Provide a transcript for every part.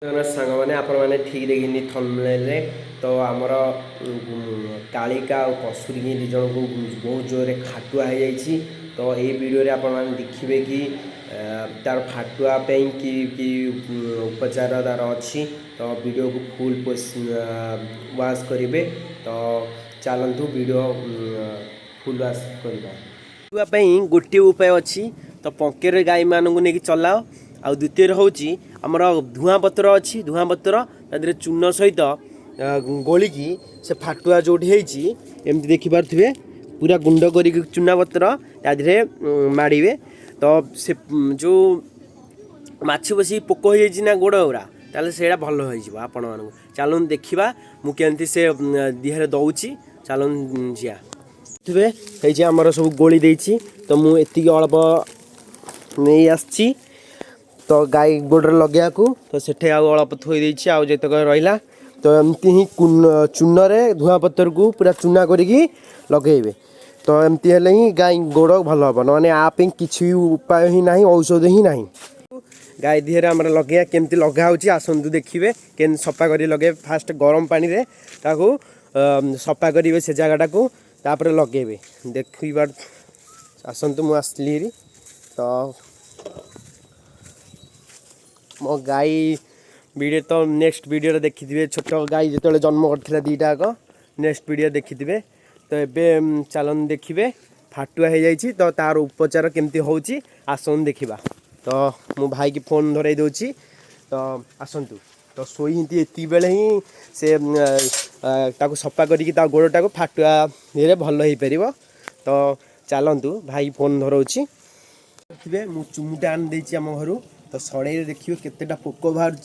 सांग मैंने आपण मैंने ठीक देखनी थंबनेल तो आमर कालिका और कसुरी दी जन को बहुत जोर खाटुआ हो जाइए। तो ये वीडियो आपण मैंने देखिए कि तार फाटुआ कि उपचार तार अच्छी। तो वीडियो को फुल वाच करेंगे। तो चलतु वीडियो फुल वाच करवा गोटे उपाय अच्छी। तो पंकेर गाई मानू नहीं चलाओ। आ द्वितीय हूँ आमर धूआं पत्र अच्छी धूआं पत्र तादे चून सहित गोलिकी से फाटुआ जो एमती देखिपे पूरा गुंड कर चूना पत्र तादे माड़े। तो से जो माछ बस पोक हो ना गोड़ गुरा ताले से भल हो आपण मानू चलन देखा मुझे से देहरे दौची चलन जिया थे आमर सब गोली देती। तो मुझे अल्प नहीं आसी तो गाई गोड़े लगे तो सेठे अल्प थोड़ी आतक रहा। तो एमती ही चून धूआं पत्तर को पूरा चूना करी लगे। तो एमती हेले ही गाई गोड़ भल हम ना आप किसी उपाय ही ना औषध ही ना। गाई देहरे आम लगे केमती लगाऊँ आसतु देखिए के सफा कर लगे। फास्ट गरम पानी रे ताकू सफा करेंगे से जगटा को तापर लगे देखा आसतु मुझे तो मो गाई वीडियो तो नेक्स्ट वीडियो देखी छोट गाई जो जन्म करथिला दीटा आग नेक्स्ट वीडियो देखी। तो एबे चलन देखिए फाटुआ हो जाइए। तो तार उपचार केमती होची आसन देखा। तो मो भाई की फोन धरई दूची। तो आसतु तो शोई एति बेले ही से ताको सफा करिकी ता गोड़टा को फाटुआ धीरे भल हो पार। तो चलतु भाई फोन धरोची मु चुमुटा आन देछि आम घर। तो सड़े देखिए केतेटा पोक बाहर।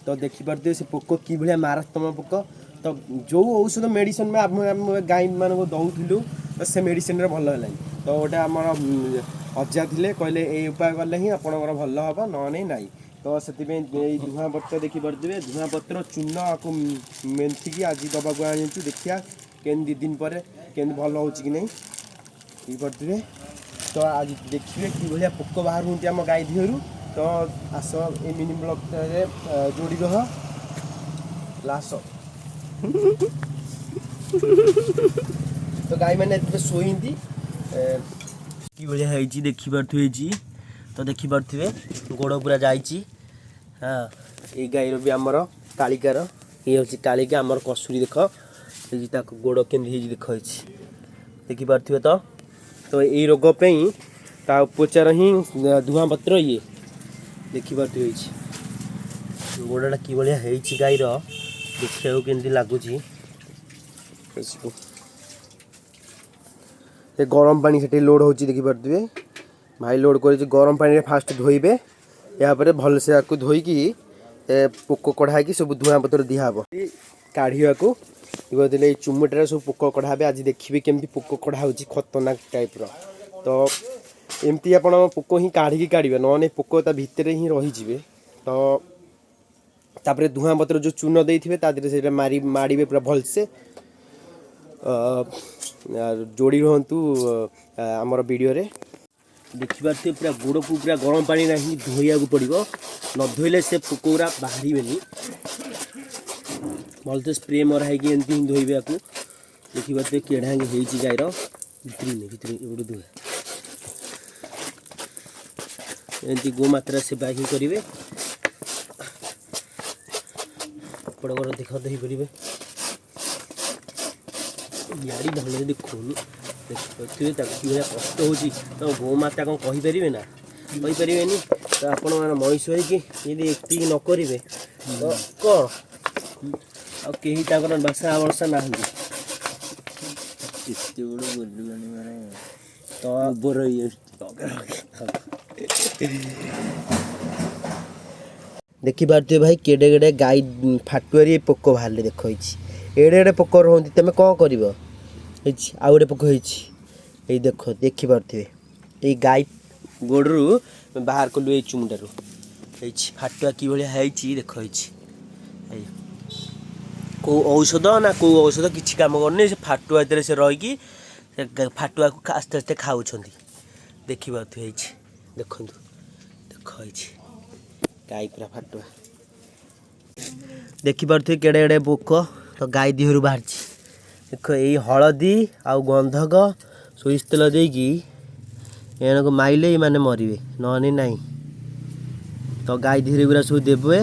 तो देखिपे से पोक कि भाया मारात्मक पोक। तो जो औषध मेडिसिन में आम गाई मान दौलू तो से मेडिसिन भल है। तो गोटे आम अजा थे कहले ये उपाय कले ही आपंकर भल हम न ना। तो से धूआं पत्र देखिपे धूआं पत्र चून आपको मेन्थिकी आज दबाक आनी देखिया के 2 दिन पर के भल हो कि नहीं देखिपे। तो आज देखिए कि भाया पोक बाहर हूँ आम गाई दिहरु। तो आस ये मिनी ब्लॉक जोड़ी रह लास तो गाई मैंने शोई कि भाया देखिपे। तो देखिपे गोड़ पूरा जाइए। हाँ ये गाईर भी आमर कालिकार ये हूँ कालिका आमर कसुरी देख गोड़ के देख देखिपे। तो ये रोग ता उपचार ही धूआं पत्र ये देखिपे गोड़ाटा कि भाया गाईर देखा के लगुच गरम पानी से लोड हो देखिपे भाई लोड कर गरम पानी फास्ट धोइबे यापर भल से आपको धोईकी पोक कढ़ाई सब धूआं पत्र दिहब काढ़ा को चुमुटा सब पोक कढ़ाबे। आज देखिए केमती पोक कढ़ा खतरनाक टाइप रो। तो एमती आप पोक ही काढ़ी काढ़े ना पोक ता भितर ही रही। तो तापर धूआं पत्र जो चून देते से मारी माड़े पूरा भलसे जोड़ी रुहतु आमर वीडियो रे देखिपे पूरा गोड़ को पूरा गरम पानी ना धोइया पड़ो न धोइले से पोकरा बाहर भलसे स्प्रे मरा है एमती ही धोइबे आपको देखिपे केढ़ा गाईर भितर धोए एमती गोमात्रा सेवा ही करेंगे। आपड़ देख देपारे याड़ी भल देखुन देखिए भाया कष्ट हो तो गोमाता कौन कहींपर ना कहींपर। तो आपण मैंने मनीष होती एति न करेंगे तो कौन आई बासा वर्षा ना देखिपे भाई केड़े केड़े गाई फाटुआ पोक बाहर देख एड़े एड़े पोक रुहती तुम कौन कर आउ गोटे पोक हो देख देखिपे ये गाई गोड़ू बाहर कलु ये चुमुटारू फाटुआ कि भाया देख कौ औषध ना कौ औषध किसी कम करनी से फाटुआ भीतर से रहीकि फाटुआ को आस्ते आस्ते खाऊँ देखिपे देखु देख गाई पूरा फाटुआ देखिपे केड़े केड़े पोक तो गाई देहर बाहर देख यही हलदी आउ गंधक सोरिष तेल देकी एनको माइले मैंने मरवे नहने नहीं तो गाई धीरे गुरा सब देवे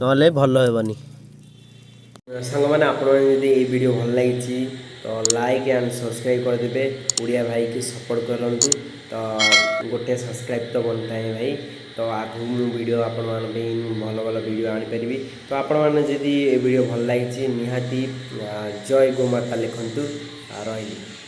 ना भल हेनी सांग मैंने आपड़ी वीडियो भल लगी तो लाइक एंड सब्सक्राइब करदे उड़िया भाई की सपोर्ट करूँ तो गोटे सब्सक्राइब तो बनता है भाई तो आगू वीडियो आपण भल भल वीडियो आनीपरि तो आपण मैंने जदि वीडियो भल लगी निहाती जय गोमाता लिखु रही।